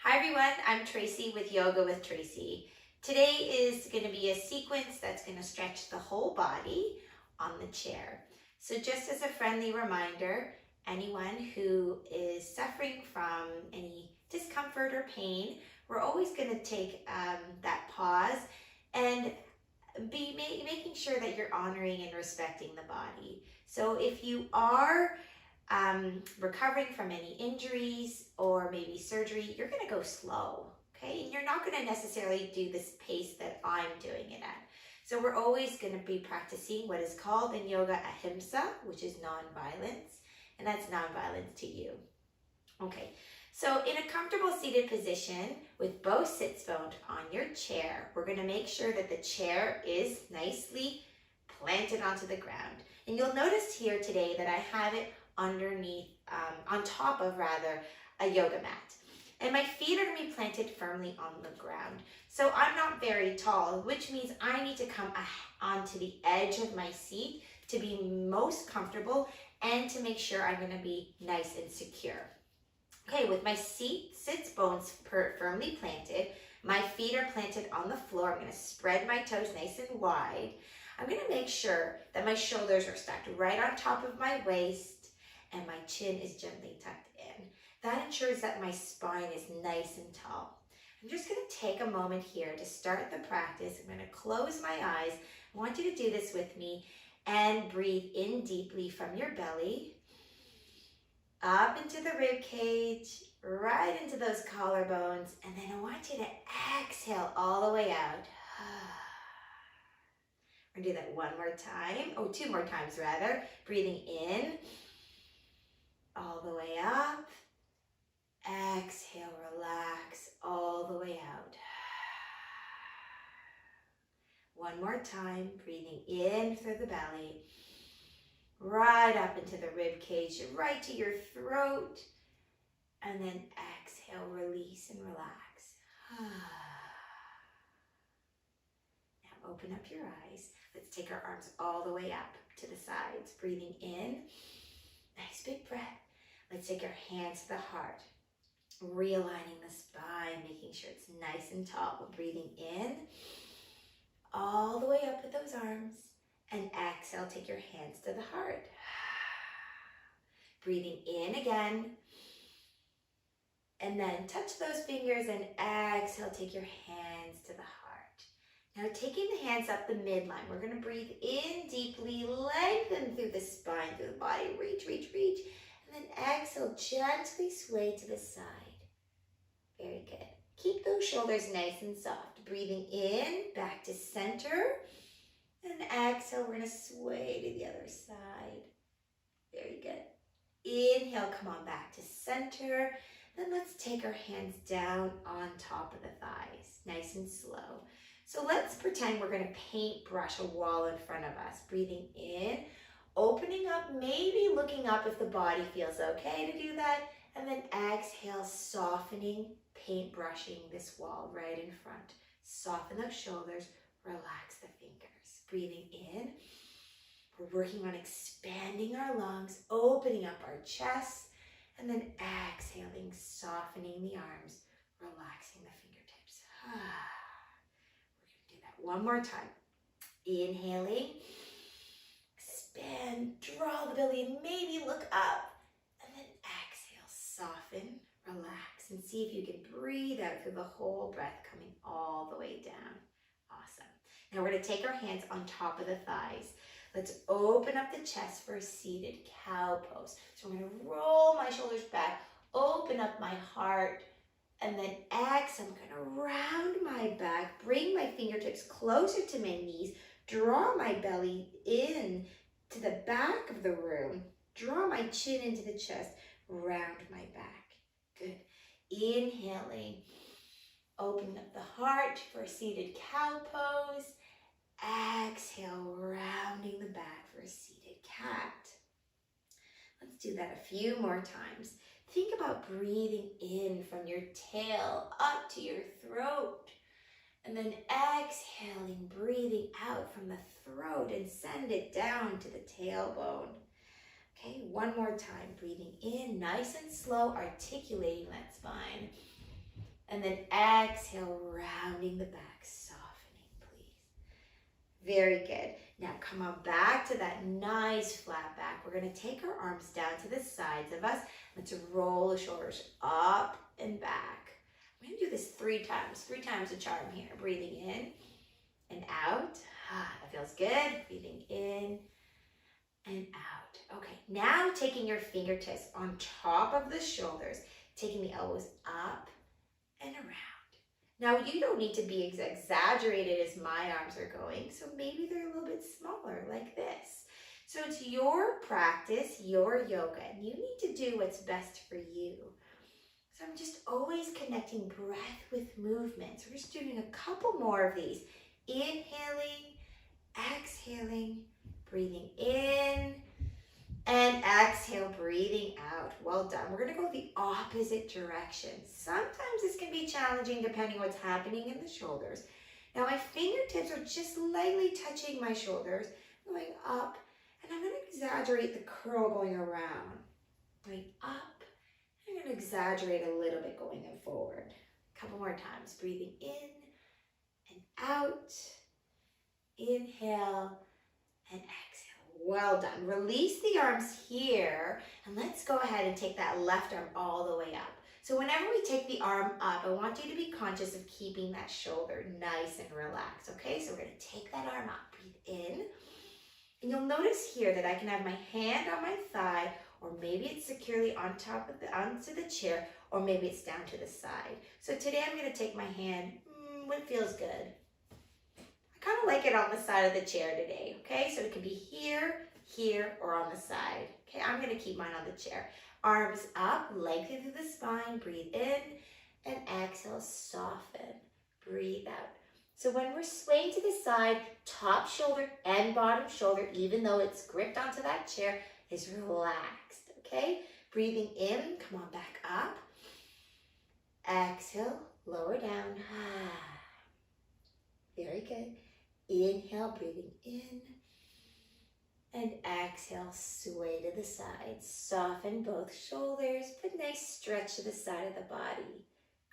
Hi everyone, I'm Tracy with Yoga with Tracy. Today is going to be a sequence that's going to stretch the whole body on the chair. So just as a friendly reminder, anyone who is suffering from any discomfort or pain, we're always going to take that pause and be making sure that you're honoring and respecting the body. So if you are recovering from any injuries or maybe surgery, you're going to go slow, okay? And you're not going to necessarily do this pace that I'm doing it at. So we're always going to be practicing what is called in yoga ahimsa, which is non-violence, and that's non-violence to you. Okay, so in a comfortable seated position with both sits bones on your chair, we're going to make sure that the chair is nicely planted onto the ground. And you'll notice here today that I have it underneath, on top of rather, a yoga mat. And my feet are going to be planted firmly on the ground. So I'm not very tall, which means I need to come onto the edge of my seat to be most comfortable and to make sure I'm going to be nice and secure. Okay, with my sits bones firmly planted, my feet are planted on the floor. I'm going to spread my toes nice and wide. I'm going to make sure that my shoulders are stacked right on top of my waist and my chin is gently tucked in. That ensures that my spine is nice and tall. I'm just going to take a moment here to start the practice. I'm going to close my eyes. I want you to do this with me and breathe in deeply from your belly, up into the rib cage, right into those collarbones, and then I want you to exhale all the way out. We're gonna do that one more time, two more times rather. Breathing in, all the way up. Exhale, relax, all the way out. One more time, breathing in through the belly, right up into the rib cage, right to your throat, and then exhale, release and relax. Now open up your eyes. Let's take our arms all the way up to the sides. Breathing in, nice big breath. Let's take our hands to the heart, realigning the spine, making sure it's nice and tall. Breathing in, all the way up with those arms, and exhale, take your hands to the heart. Breathing in again, and then touch those fingers and exhale, take your hands to the heart. Now taking the hands up the midline, we're going to breathe in deeply, lengthen through the spine, through the body, reach, reach, reach, and then exhale, gently sway to the side. Very good. Keep those shoulders nice and soft. Breathing in, back to center, and exhale, we're going to sway to the other side. Very good. Inhale, come on back to center. Then let's take our hands down on top of the thighs, nice and slow. So let's pretend we're going to paintbrush a wall in front of us. Breathing in, opening up, maybe looking up if the body feels okay to do that. And then exhale, softening, paintbrushing this wall right in front. Soften those shoulders, relax the fingers. Breathing in, we're working on expanding our lungs, opening up our chest, and then exhaling, softening the arms, relaxing the fingertips. We're going to do that one more time. Inhaling, expand, draw the belly, and maybe look up. And then exhale, soften, relax, and see if you can breathe out through the whole breath, coming all the way down. Awesome. Now we're going to take our hands on top of the thighs. Let's open up the chest for a seated cow pose. So I'm going to roll my shoulders back, open up my heart, and then exhale. I'm going to round my back, bring my fingertips closer to my knees, draw my belly in to the back of the room, draw my chin into the chest, round my back. Good. Inhaling, open up the heart for a seated cow pose. Exhale, rounding the back for a seated cat. Let's do that a few more times. Think about breathing in from your tail up to your throat. And then exhaling, breathing out from the throat and send it down to the tailbone. Okay, one more time. Breathing in, nice and slow, articulating that spine. And then exhale, rounding the back, softening, please. Very good. Now come on back to that nice flat back. We're going to take our arms down to the sides of us. Let's roll the shoulders up and back. I'm going to do this 3 times a charm here. Breathing in and out. That feels good. Breathing in and out. Okay, now taking your fingertips on top of the shoulders, taking the elbows up and around. Now, you don't need to be exaggerated as my arms are going, so maybe they're a little bit smaller like this. So it's your practice, your yoga, and you need to do what's best for you. So I'm just always connecting breath with movement. So we're just doing a couple more of these. Inhaling, exhaling, breathing in, and exhale, breathing out. Well done. We're going to go the opposite direction. Sometimes this can be challenging depending on what's happening in the shoulders. Now my fingertips are just lightly touching my shoulders, going up, and I'm going to exaggerate the curl going around. Going up, and I'm going to exaggerate a little bit going forward. A couple more times. Breathing in and out. Inhale and exhale. Well done. Release the arms here, and let's go ahead and take that left arm all the way up. So whenever we take the arm up, I want you to be conscious of keeping that shoulder nice and relaxed, okay? So we're going to take that arm up. Breathe in. And you'll notice here that I can have my hand on my thigh, or maybe it's securely on top of onto the chair, or maybe it's down to the side. So today I'm going to take my hand, what feels good. Kind of like it on the side of the chair today, okay? So it could be here, here, or on the side. Okay, I'm gonna keep mine on the chair. Arms up, lengthen through the spine, breathe in, and exhale, soften, breathe out. So when we're swaying to the side, top shoulder and bottom shoulder, even though it's gripped onto that chair, is relaxed, okay? Breathing in, come on back up. Exhale, lower down. Very good. Inhale, breathing in, and exhale, sway to the side. Soften both shoulders, put a nice stretch to the side of the body.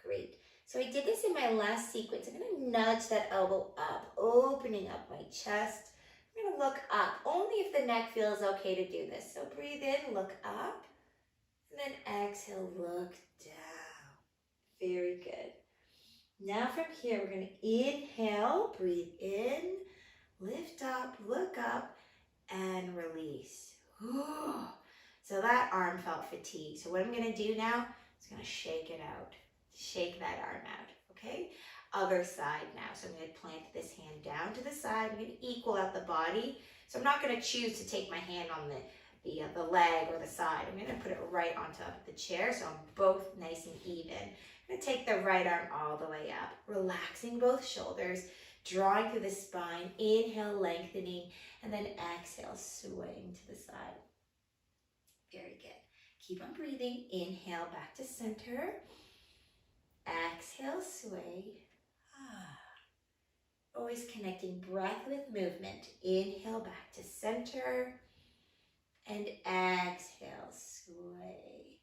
Great. So I did this in my last sequence. I'm going to nudge that elbow up, opening up my chest. I'm going to look up, only if the neck feels okay to do this. So breathe in, look up, and then exhale, look down. Very good. Now from here, we're going to inhale, breathe in, lift up, look up, and release. So that arm felt fatigued. So what I'm going to do now is going to shake it out. Shake that arm out, okay? Other side now. So I'm going to plant this hand down to the side. I'm going to equal out the body. So I'm not going to choose to take my hand on the leg or the side. I'm going to put it right on top of the chair so I'm both nice and even. I'm going to take the right arm all the way up, relaxing both shoulders, drawing through the spine, inhale, lengthening, and then exhale, swaying to the side. Very good. Keep on breathing. Inhale, back to center. Exhale, sway. Always connecting breath with movement. Inhale, back to center. And exhale, sway.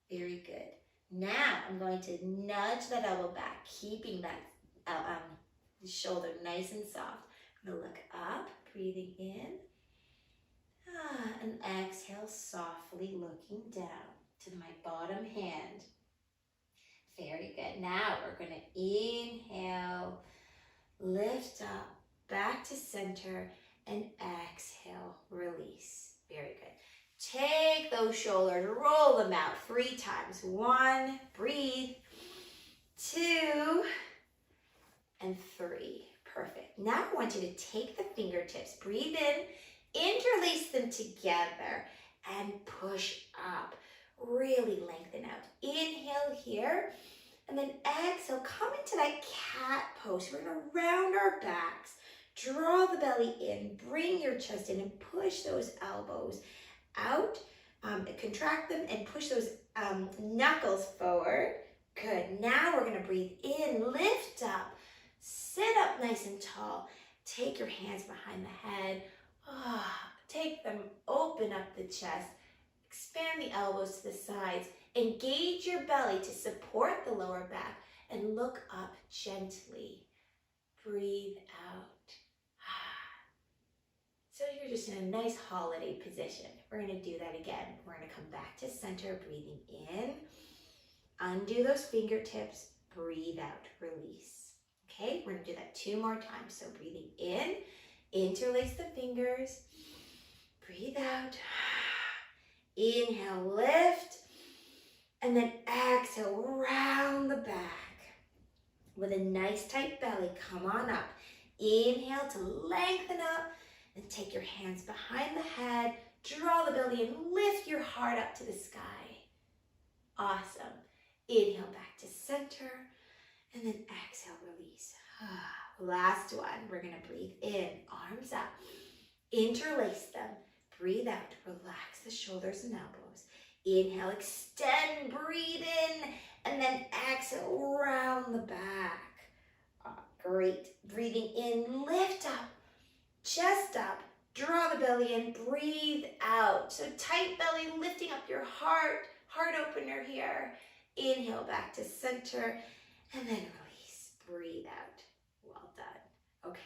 Very good. Now I'm going to nudge that elbow back, keeping that shoulder nice and soft. I'm going to look up, breathing in. And exhale, softly looking down to my bottom hand. Very good. Now we're going to inhale, lift up, back to center, and exhale, release. Very good. Take those shoulders, roll them out 3 times. 1, breathe. 2, and 3. Perfect. Now I want you to take the fingertips, breathe in, interlace them together, and push up. Really lengthen out. Inhale here, and then exhale. Come into that cat pose. We're going to round our backs. Draw the belly in, bring your chest in, and push those elbows out. Contract them and push those knuckles forward. Good. Now we're going to breathe in, lift up, sit up nice and tall. Take your hands behind the head. Take them, open up the chest. Expand the elbows to the sides. Engage your belly to support the lower back. And look up gently. Breathe out. So you're just in a nice holiday position. We're going to do that again. We're going to come back to center, breathing in. Undo those fingertips. Breathe out. Release. Okay, we're going to do that 2 more times. So breathing in, interlace the fingers. Breathe out. Inhale, lift. And then exhale, round the back. With a nice tight belly, come on up. Inhale to lengthen up. And take your hands behind the head. Draw the belly and lift your heart up to the sky. Awesome. Inhale back to center. And then exhale, release. Last one. We're going to breathe in. Arms up. Interlace them. Breathe out. Relax the shoulders and elbows. Inhale, extend, breathe in, and then exhale, round the back. Great. Breathing in, lift up, chest up, draw the belly in, breathe out. So tight belly, lifting up your heart opener here. Inhale back to center, and then release. Breathe out. Well done. Okay.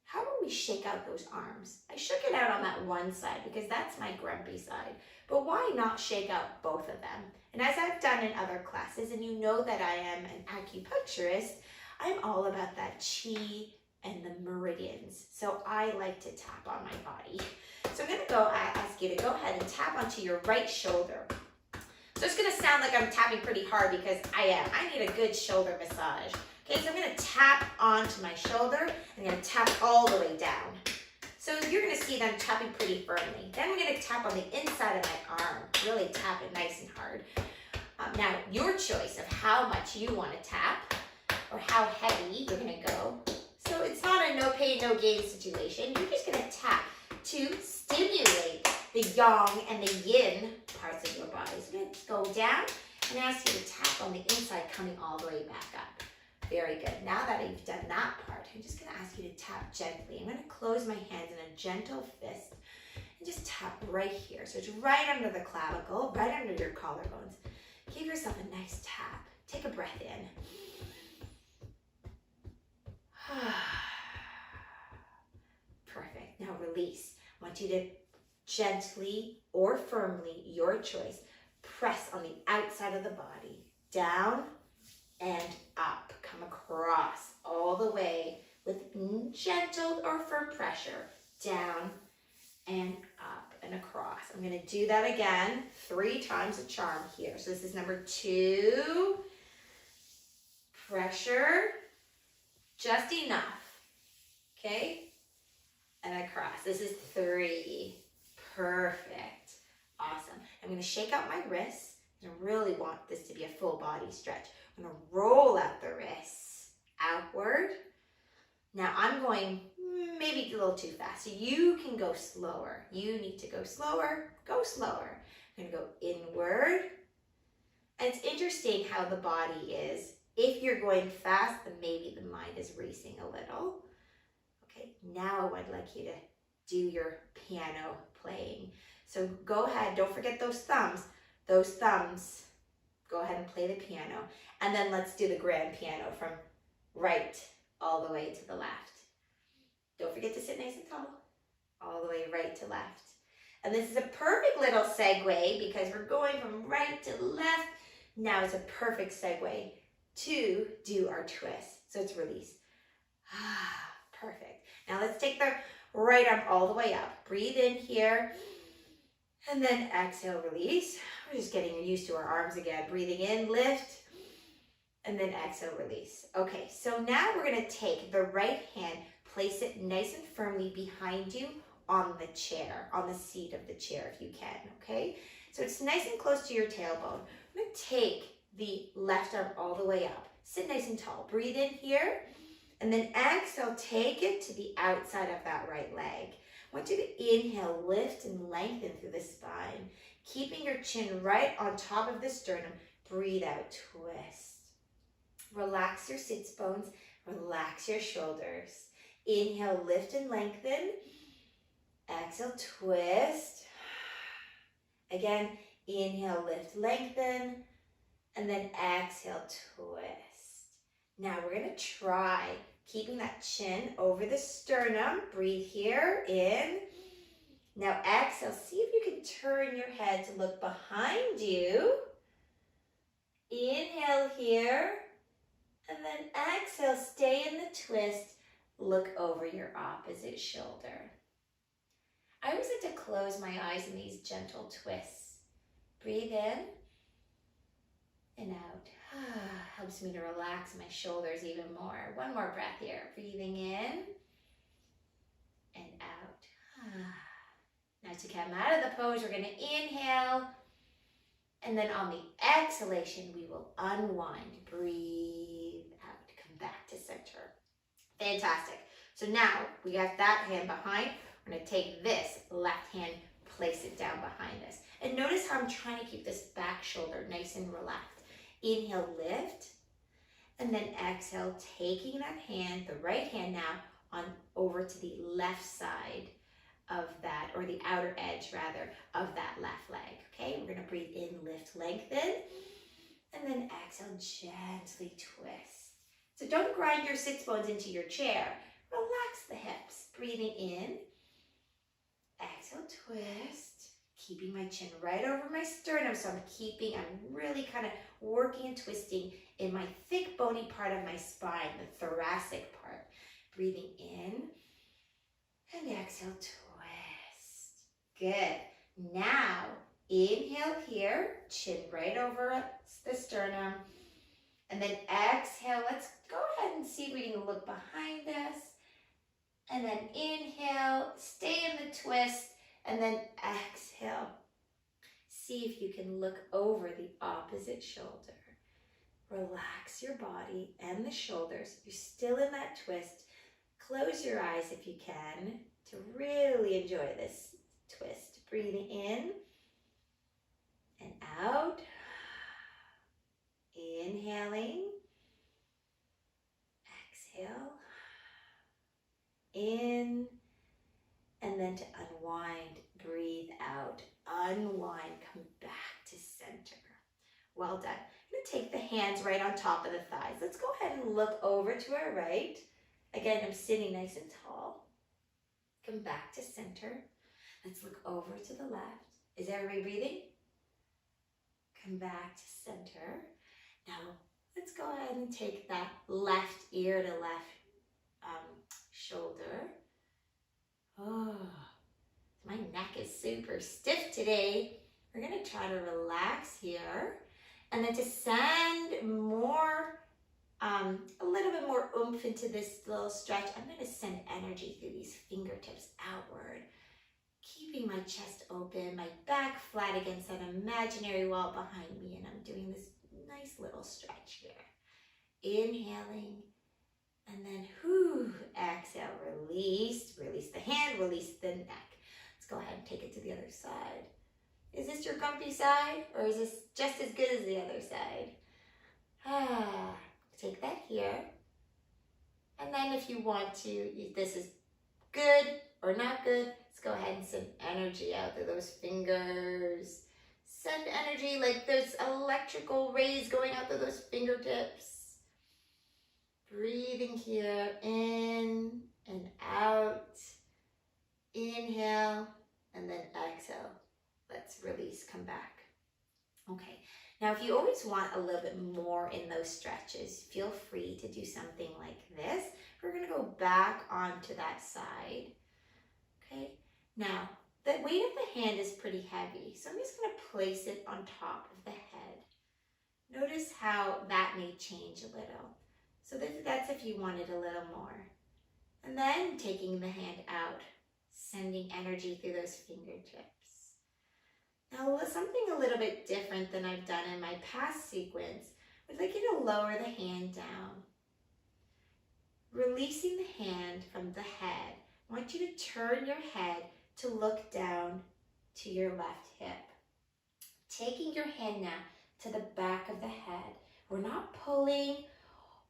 How about we shake out those arms? I shook it out on that one side because that's my grumpy side. But why not shake out both of them? And as I've done in other classes, and you know that I am an acupuncturist, I'm all about that chi and the meridians. So I like to tap on my body. So I'm going to ask you to go ahead and tap onto your right shoulder. So it's going to sound like I'm tapping pretty hard because I am. I need a good shoulder massage. Okay, so I'm going to tap onto my shoulder. I'm going to tap all the way down. So you're going to see that I'm tapping pretty firmly. Then I'm going to tap on the inside of my arm. Really tap it nice and hard. Now, your choice of how much you want to tap or how heavy you're going to go. So it's not a no pain, no gain situation. You're just going to tap to stimulate the yang and the yin parts of your body. So I'm going to go down and ask you to tap on the inside, coming all the way back up. Very good. Now that you've done that part, I'm just going to ask you to tap gently. I'm going to close my hands in a gentle fist and just tap right here. So it's right under the clavicle, right under your collarbones. Give yourself a nice tap. Take a breath in. Perfect. Now release. I want you to gently or firmly, your choice, press on the outside of the body. Down and up. Come across all the way with gentle or firm pressure. Down and up and across. I'm going to do that again 3 times a charm here. So this is number 2. Pressure. Just enough. Okay? And across. This is 3. Perfect. Awesome. I'm going to shake out my wrists. I really want this to be a full body stretch. I'm going to roll out the wrists outward. Now I'm going maybe a little too fast. So you can go slower. You need to go slower. Go slower. I'm going to go inward. And it's interesting how the body is. If you're going fast, then maybe the mind is racing a little. Okay, now I'd like you to do your piano playing. So go ahead. Don't forget those thumbs. Those thumbs. Go ahead and play the piano. And then let's do the grand piano from right all the way to the left. Don't forget to sit nice and tall. All the way right to left. And this is a perfect little segue because we're going from right to left. Now it's a perfect segue to do our twist. So it's release. Perfect. Now let's take the right arm all the way up. Breathe in here. And then exhale, release. We're just getting used to our arms again. Breathing in, lift. And then exhale, release. Okay, so now we're going to take the right hand, place it nice and firmly behind you on the chair, on the seat of the chair if you can, okay? So it's nice and close to your tailbone. I'm going to take the left arm all the way up. Sit nice and tall. Breathe in here. And then exhale, take it to the outside of that right leg. I want you to inhale, lift and lengthen through the spine. Keeping your chin right on top of the sternum. Breathe out, twist. Relax your sits bones. Relax your shoulders. Inhale, lift and lengthen. Exhale, twist. Again, inhale, lift, lengthen. And then exhale, twist. Now we're gonna try keeping that chin over the sternum. Breathe here, in. Now exhale, see if you can turn your head to look behind you. Inhale here. And then exhale, stay in the twist. Look over your opposite shoulder. I always like to close my eyes in these gentle twists. Breathe in and out. Helps me to relax my shoulders even more. One more breath here. Breathing in and out. Now to come out of the pose, we're going to inhale. And then on the exhalation, we will unwind. Breathe out. Come back to center. Fantastic. So now we got that hand behind. We're going to take this left hand, place it down behind us. And notice how I'm trying to keep this back shoulder nice and relaxed. Inhale, lift. And then exhale, taking that hand, the right hand now, on over to the left side of that, or the outer edge rather, of that left leg. Okay, we're going to breathe in, lift, lengthen. And then exhale, gently twist. So don't grind your sits bones into your chair. Relax the hips. Breathing in. Exhale, twist. Keeping my chin right over my sternum. So I'm really kind of working and twisting in my thick bony part of my spine, the thoracic part. Breathing in. And exhale, twist. Good. Now, inhale here. Chin right over the sternum. And then exhale, let's go ahead and see if we can look behind us. And then inhale, stay in the twist, and then exhale. See if you can look over the opposite shoulder. Relax your body and the shoulders. You're still in that twist. Close your eyes if you can to really enjoy this twist. Breathing in and out. Inhaling, exhale, in, and then to unwind, breathe out, unwind, come back to center. Well done. I'm going to take the hands right on top of the thighs. Let's go ahead and look over to our right. Again, I'm sitting nice and tall. Come back to center. Let's look over to the left. Is everybody breathing? Come back to center. Now, let's go ahead and take that left ear to left shoulder. Oh, my neck is super stiff today. We're going to try to relax here. And then to send more, a little bit more oomph into this little stretch, I'm going to send energy through these fingertips outward. Keeping my chest open, my back flat against that imaginary wall behind me. And I'm doing this nice little stretch here. Inhaling, and then exhale, release the hand, release the neck. Let's go ahead and take it to the other side. Is this your grumpy side, or is this just as good as the other side? Take that here. And then if you want to, if this is good or not good, let's go ahead and send energy out through those fingers. Send energy like there's electrical rays going out through those fingertips. Breathing here, in and out. Inhale, and then exhale. Let's release, come back. Okay, now if you always want a little bit more in those stretches, feel free to do something like this. We're gonna go back onto that side. Okay, now the weight of the hand is pretty heavy, so I'm just going to place it on top of the head. Notice how that may change a little. So that's if you wanted a little more. And then taking the hand out, sending energy through those fingertips. Now something a little bit different than I've done in my past sequence, I'd like you to lower the hand down. Releasing the hand from the head, I want you to turn your head to look down to your left hip. Taking your hand now to the back of the head. We're not pulling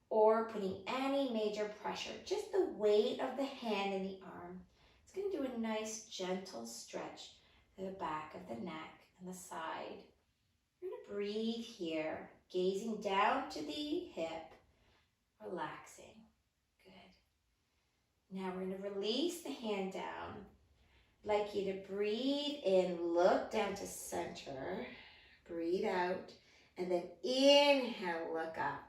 or putting any major pressure, just the weight of the hand and the arm. It's going to do a nice gentle stretch to the back of the neck and the side. We're going to breathe here. gazing down to the hip, relaxing. Good. Now we're going to release the hand down. I'd like you to breathe in, look down to center, breathe out, and then inhale, look up.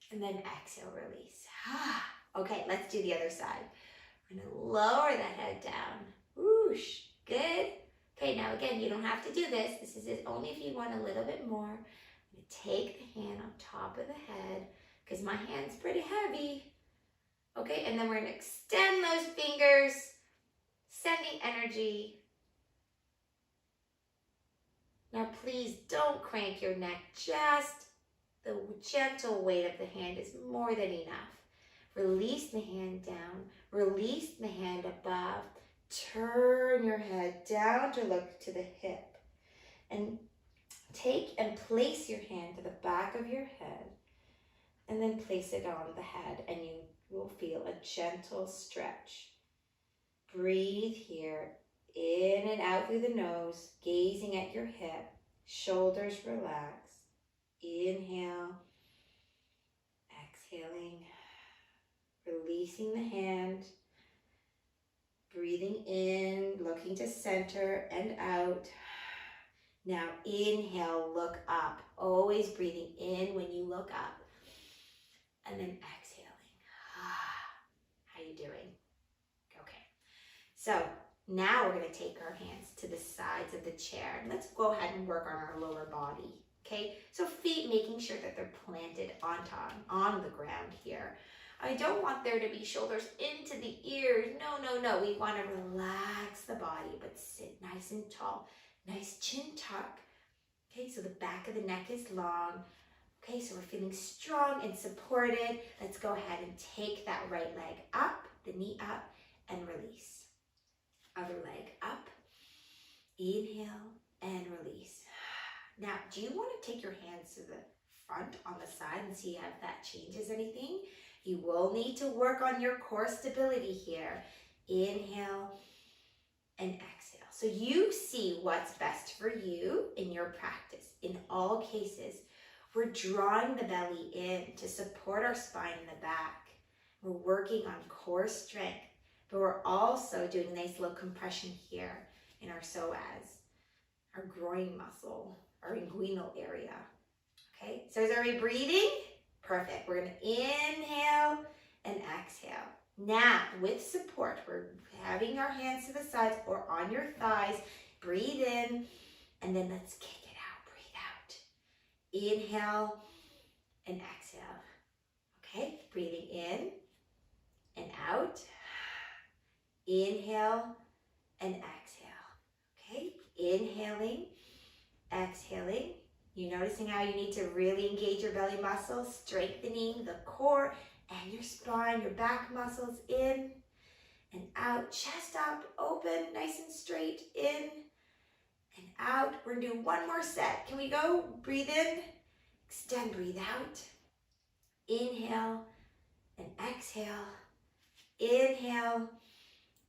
And then exhale, release. Okay, let's do the other side. We're going to lower the head down. Whoosh, good. Okay, now again, you don't have to do this. This is only if you want a little bit more. I'm going to take the hand on top of the head because my hand's pretty heavy. Okay, and then we're going to extend those fingers, sending energy. Now please don't crank your neck. Just the gentle weight of the hand is more than enough. Release the hand down. Release the hand above. Turn your head down to look to the hip. And take and place your hand to the back of your head. And then place it on the head. And you will feel a gentle stretch. Breathe here. In and out through the nose. Gazing at your hip. Shoulders relax. Inhale, exhaling, releasing the hand, breathing in, looking to center and out. Now inhale, look up, always breathing in when you look up, and then exhaling. How you doing? Okay, so now we're going to take our hands to the sides of the chair. Let's go ahead and work on our lower body. Okay, so feet, making sure that they're planted on the ground here. I don't want there to be shoulders into the ears. No. We want to relax the body, but sit nice and tall. Nice chin tuck. Okay, so the back of the neck is long. Okay, so we're feeling strong and supported. Let's go ahead and take that right leg up, the knee up, and release. Other leg up. Inhale and release. Now, do you want to take your hands to the front on the side and see if that changes anything? You will need to work on your core stability here. Inhale and exhale. So you see what's best for you in your practice. In all cases, we're drawing the belly in to support our spine in the back. We're working on core strength, but we're also doing nice little compression here in our psoas, our groin muscle, our inguinal area. Okay, so is everybody breathing? Perfect. We're going to inhale and exhale. Now, with support, we're having our hands to the sides or on your thighs. Breathe in, and then let's kick it out. Breathe out. Inhale and exhale. Okay, breathing in and out. Inhale and exhale. Okay, inhaling, exhaling. You're noticing how you need to really engage your belly muscles, strengthening the core and your spine, your back muscles in and out. Chest up, open, nice and straight, in and out. We're gonna do one more set. Can we go? Breathe in, extend, breathe out. Inhale and exhale. Inhale,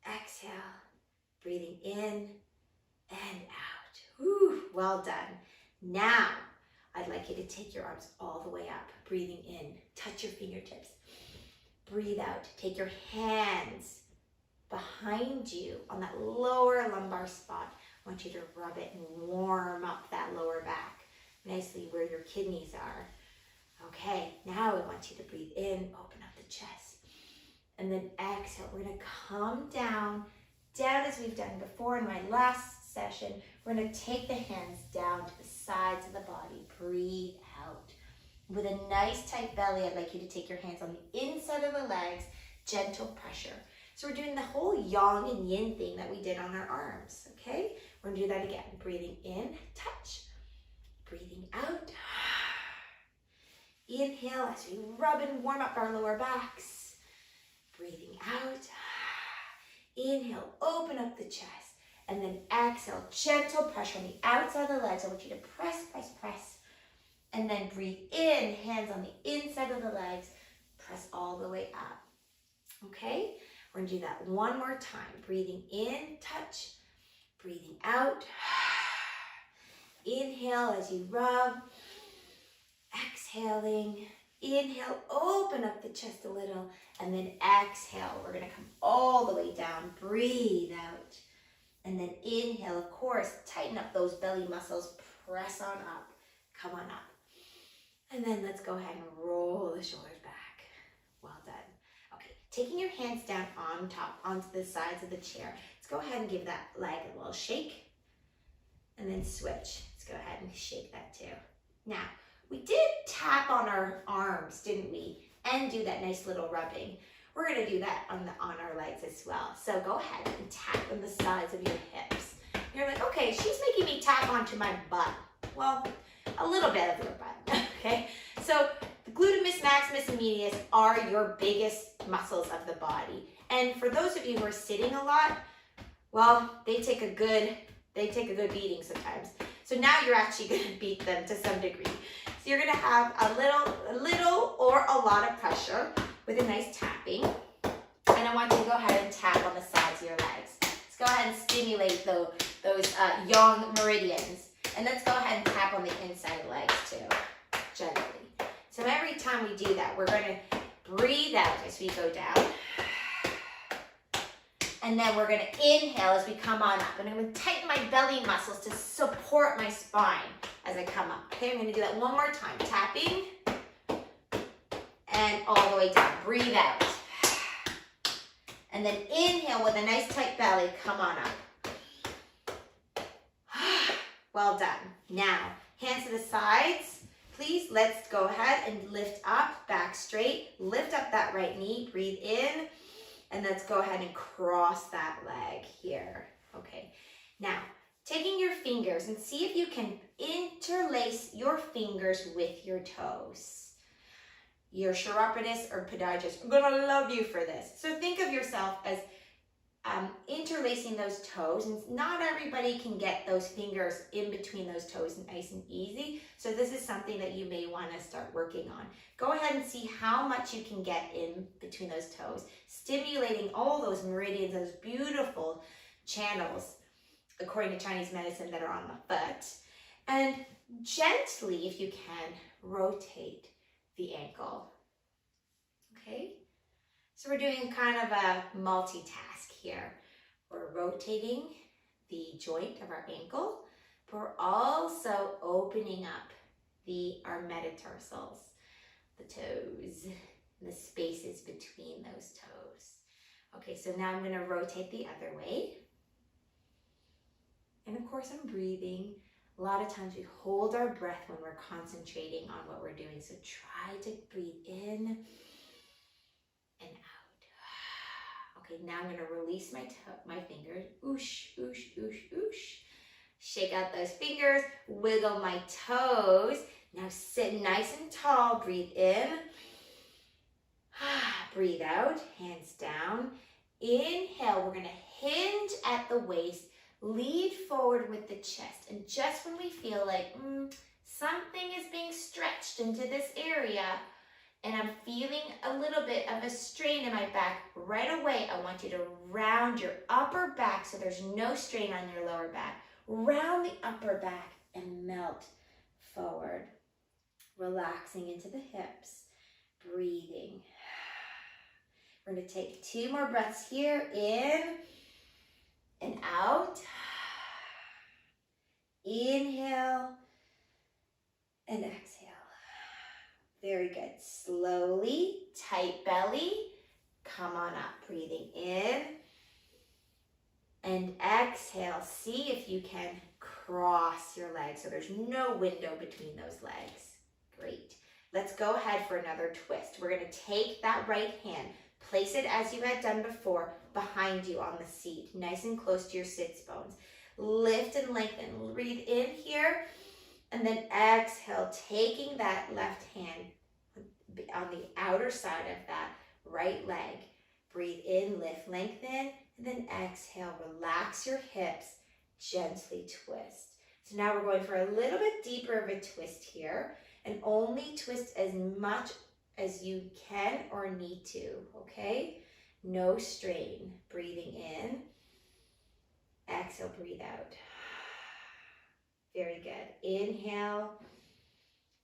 exhale. Breathing in and out. Whew, well done. Now, I'd like you to take your arms all the way up. Breathing in, touch your fingertips. Breathe out, take your hands behind you on that lower lumbar spot. I want you to rub it and warm up that lower back, nicely where your kidneys are. Okay, now I want you to breathe in, open up the chest. And then exhale, we're gonna come down as we've done before in my last session. We're going to take the hands down to the sides of the body. Breathe out. With a nice tight belly, I'd like you to take your hands on the inside of the legs, gentle pressure. So we're doing the whole yang and yin thing that we did on our arms, okay? We're going to do that again. Breathing in, touch. Breathing out. Inhale as we rub and warm up our lower backs. Breathing out. Inhale, open up the chest. And then exhale, gentle pressure on the outside of the legs. I want you to press, press, press. And then breathe in, hands on the inside of the legs. Press all the way up. Okay? We're going to do that one more time. Breathing in, touch. Breathing out. Inhale as you rub. exhaling. Inhale, open up the chest a little, and then exhale. We're gonna come all the way down, breathe out. And then inhale, of course, tighten up those belly muscles, press on up, come on up. And then let's go ahead and roll the shoulders back. Well done. Okay, taking your hands down on top, onto the sides of the chair. Let's go ahead and give that leg a little shake. And then switch. Let's go ahead and shake that too. Now, we did tap on our arms, didn't we? And do that nice little rubbing. We're gonna do that on our legs as well. So go ahead and tap on the sides of your hips. You're like, okay, she's making me tap onto my butt. Well, a little bit of your butt, okay? So the glutamus maximus and medius are your biggest muscles of the body. And for those of you who are sitting a lot, well, they take a good beating sometimes. So now you're actually gonna beat them to some degree. So you're gonna have a little or a lot of pressure with a nice tapping. And I want you to go ahead and tap on the sides of your legs. Let's go ahead and stimulate those yang meridians. And let's go ahead and tap on the inside of the legs too, gently. So every time we do that, we're gonna breathe out as we go down. And then we're gonna inhale as we come on up. And I'm gonna tighten my belly muscles to support my spine as I come up. Okay, I'm gonna do that one more time. Tapping, and all the way down. Breathe out. And then inhale with a nice tight belly, come on up. Well done. Now, hands to the sides. Please, let's go ahead and lift up, back straight. Lift up that right knee, breathe in. And let's go ahead and cross that leg here. Okay, now taking your fingers and see if you can interlace your fingers with your toes. Your chiropodists or podiatrists are gonna love you for this. So think of yourself as interlacing those toes, and not everybody can get those fingers in between those toes nice and easy. So this is something that you may want to start working on. Go ahead and see how much you can get in between those toes, stimulating all those meridians, those beautiful channels, according to Chinese medicine, that are on the foot. And gently, if you can, rotate the ankle. Okay? So we're doing kind of a multitask here. We're rotating the joint of our ankle, but we're also opening up our metatarsals, the toes, and the spaces between those toes. Okay, so now I'm gonna rotate the other way. And of course I'm breathing. A lot of times we hold our breath when we're concentrating on what we're doing. So try to breathe in and out. Okay, now I'm gonna release my fingers. Oosh, oosh, oosh, oosh. Shake out those fingers, wiggle my toes. Now sit nice and tall, breathe in. Breathe out, hands down. Inhale, we're gonna hinge at the waist, lead forward with the chest. And just when we feel like something is being stretched into this area, and I'm feeling a little bit of a strain in my back, right away I want you to round your upper back so there's no strain on your lower back. Round the upper back and melt forward. Relaxing into the hips, breathing. We're going to take 2 more breaths here, in and out. Inhale and exhale. Very good. Slowly, tight belly. Come on up, breathing in. And exhale. See if you can cross your legs so there's no window between those legs. Great. Let's go ahead for another twist. We're going to take that right hand, place it as you had done before, behind you on the seat, nice and close to your sits bones. Lift and lengthen. Breathe in here, and then exhale, taking that left hand on the outer side of that right leg. Breathe in, lift, lengthen, and then exhale, relax your hips, gently twist. So now we're going for a little bit deeper of a twist here, and only twist as much as you can or need to, okay? No strain. Breathing in, exhale, breathe out. Very good. Inhale,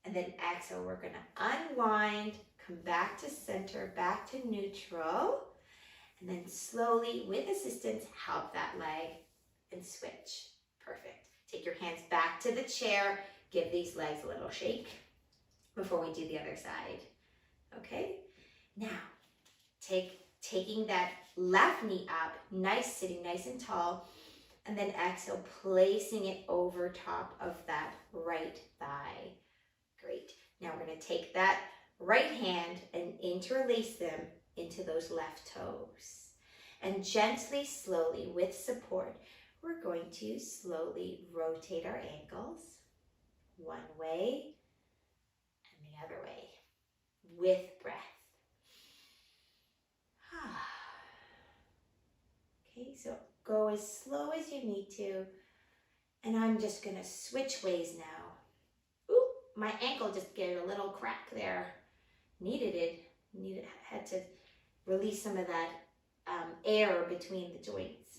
And then exhale, we're gonna unwind, come back to center, back to neutral, and then slowly, with assistance, help that leg and switch. Perfect. Take your hands back to the chair. Give these legs a little shake before we do the other side. Okay? Now, taking that left knee up, nice, sitting nice and tall, and then exhale, placing it over top of that right thigh. Great. Now we're going to take that right hand and interlace them into those left toes. And gently, slowly, with support, we're going to slowly rotate our ankles one way and the other way with breath. Okay, so go as slow as you need to. And I'm just going to switch ways now. Ooh, my ankle just gave a little crack there. Had to release some of that air between the joints.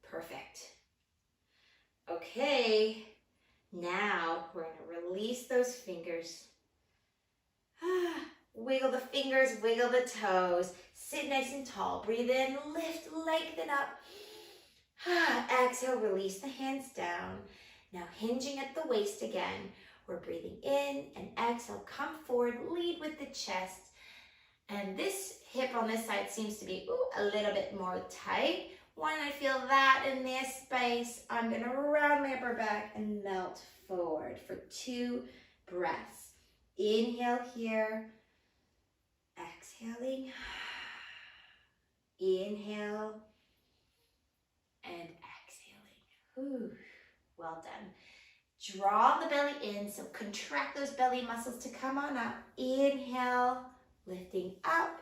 Perfect. Okay, now we're going to release those fingers. Wiggle the fingers, wiggle the toes. Sit nice and tall. Breathe in, lift, lengthen up. Exhale, release the hands down. Now hinging at the waist again. We're breathing in and exhale. Come forward, lead with the chest. And this hip on this side seems to be a little bit more tight. When I feel that in this space, I'm going to round my upper back and melt forward for 2 breaths. Inhale here. Exhaling. Inhale. And exhaling. Whew. Well done. Draw the belly in, so contract those belly muscles to come on up. Inhale, lifting up.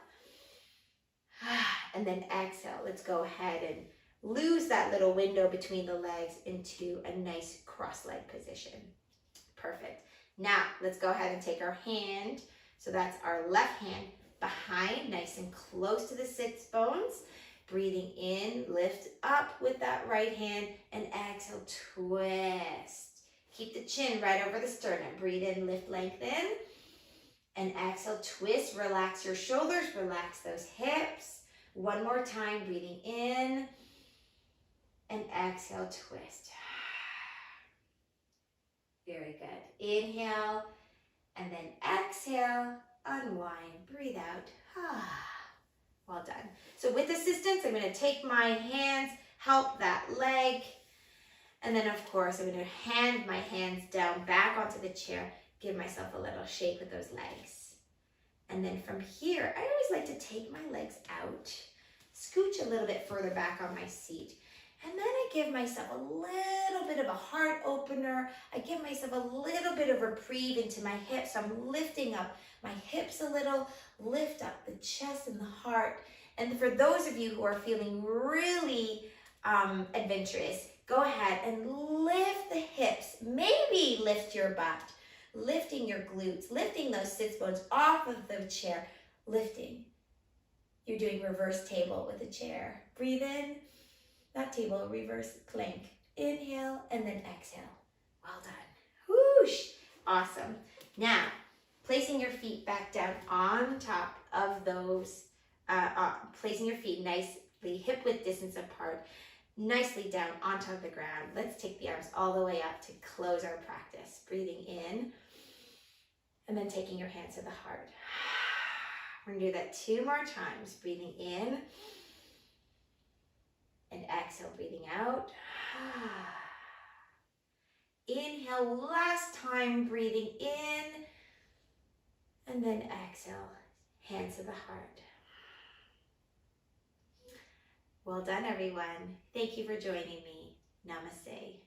And then exhale. Let's go ahead and lose that little window between the legs into a nice cross-leg position. Perfect. Now, let's go ahead and take our hand. So that's our left hand behind, nice and close to the sits bones. Breathing in, lift up with that right hand, and exhale, twist. Keep the chin right over the sternum. Breathe in, lift, lengthen. And exhale, twist, relax your shoulders, relax those hips. One more time, breathing in. And exhale, twist. Very good. Inhale, and then exhale, unwind, breathe out. Well done. So with assistance, I'm going to take my hands, help that leg. And then, of course, I'm going to hand my hands down back onto the chair, give myself a little shake with those legs. And then from here, I always like to take my legs out, scooch a little bit further back on my seat. And then I give myself a little bit of a heart opener. I give myself a little bit of reprieve into my hips. So I'm lifting up my hips a little, lift up the chest and the heart. And for those of you who are feeling really adventurous, go ahead and lift the hips. Maybe lift your butt, lifting your glutes, lifting those sits bones off of the chair, lifting. You're doing reverse table with the chair. Breathe in. That table, reverse plank. Inhale and then exhale. Well done. Whoosh. Awesome. Now, placing your feet back down on top of those, placing your feet nicely hip width distance apart, nicely down on top of the ground. Let's take the arms all the way up to close our practice. Breathing in and then taking your hands to the heart. We're going to do that 2 more times. Breathing in. And exhale, breathing out. Inhale, last time, breathing in. And then exhale, hands to the heart. Well done, everyone. Thank you for joining me. Namaste.